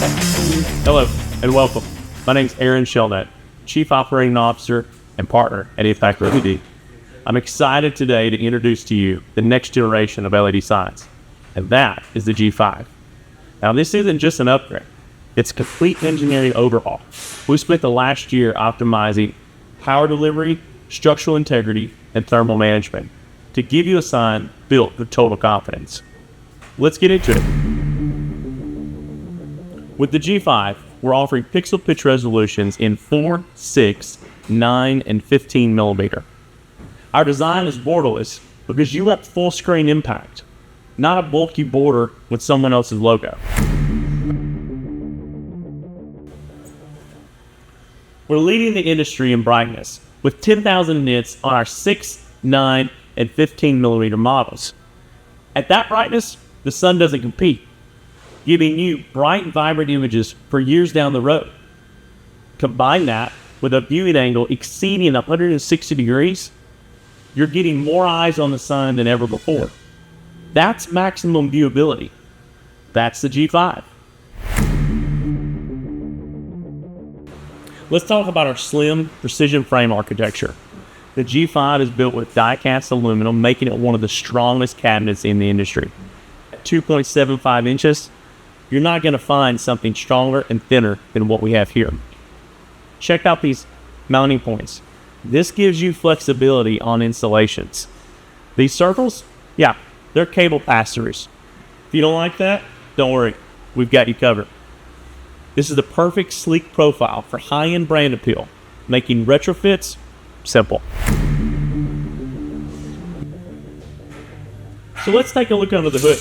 Hello and welcome. My name is Aaron Shelnut, Chief Operating Officer and Partner at Impact LED. I'm excited today to introduce to you the next generation of LED signs, and that is the G5. Now this isn't just an upgrade, it's a complete engineering overhaul. We spent the last year optimizing power delivery, structural integrity, and thermal management to give you a sign built with total confidence. Let's get into it. With the G5, we're offering pixel pitch resolutions in 4, 6, 9, and 15 millimeter. Our design is borderless because you want full screen impact, not a bulky border with someone else's logo. We're leading the industry in brightness with 10,000 nits on our 6, 9, and 15 millimeter models. At that brightness, the sun doesn't compete, giving you bright, vibrant images for years down the road. Combine that with a viewing angle exceeding 160 degrees, you're getting more eyes on the sun than ever before. That's maximum viewability. That's the G5. Let's talk about our slim, precision frame architecture. The G5 is built with die-cast aluminum, making it one of the strongest cabinets in the industry. At 2.75 inches, you're not going to find something stronger and thinner than what we have here. Check out these mounting points. This gives you flexibility on installations. These circles, yeah, they're cable pass-throughs. If you don't like that, don't worry, we've got you covered. This is the perfect sleek profile for high-end brand appeal, making retrofits simple. So let's take a look under the hood.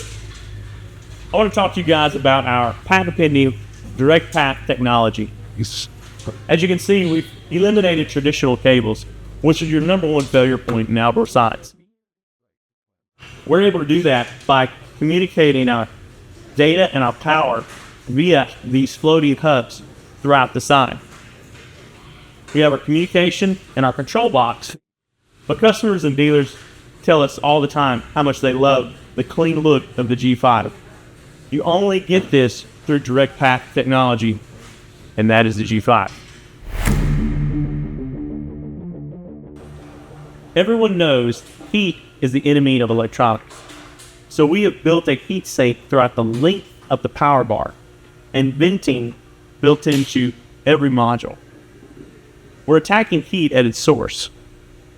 I want to talk to you guys about our patent-pending direct path technology. As you can see, we've eliminated traditional cables, which is your number one failure point in outdoor signs. We're able to do that by communicating our data and our power via these floating hubs throughout the sign. We have our communication and our control box, but customers and dealers tell us all the time how much they love the clean look of the G5. You only get this through direct path technology, and that is the G5. Everyone knows heat is the enemy of electronics. So we have built a heat sink throughout the length of the power bar and venting built into every module. We're attacking heat at its source,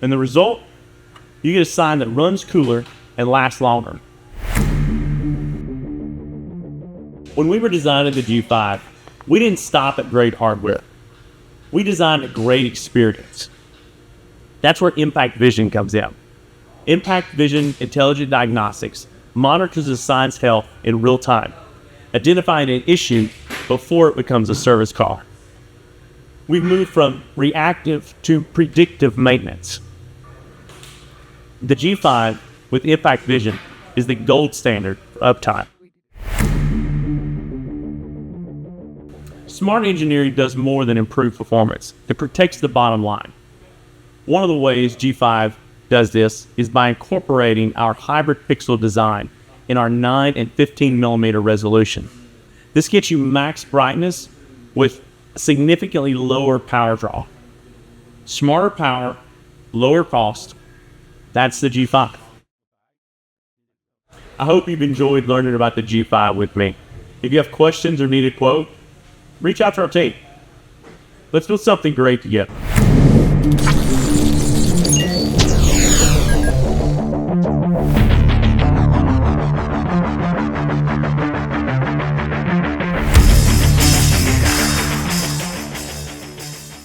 and the result, you get a sign that runs cooler and lasts longer. When we were designing the G5, we didn't stop at great hardware. We designed a great experience. That's where Impact Vision comes in. Impact Vision Intelligent Diagnostics monitors the sign's health in real time, identifying an issue before it becomes a service call. We've moved from reactive to predictive maintenance. The G5 with Impact Vision is the gold standard for uptime. Smart engineering does more than improve performance. It protects the bottom line. One of the ways G5 does this is by incorporating our hybrid pixel design in our 9 and 15 millimeter resolution. This gets you max brightness with significantly lower power draw. Smarter power, lower cost. That's the G5. I hope you've enjoyed learning about the G5 with me. If you have questions or need a quote, reach out to our team. Let's build something great together.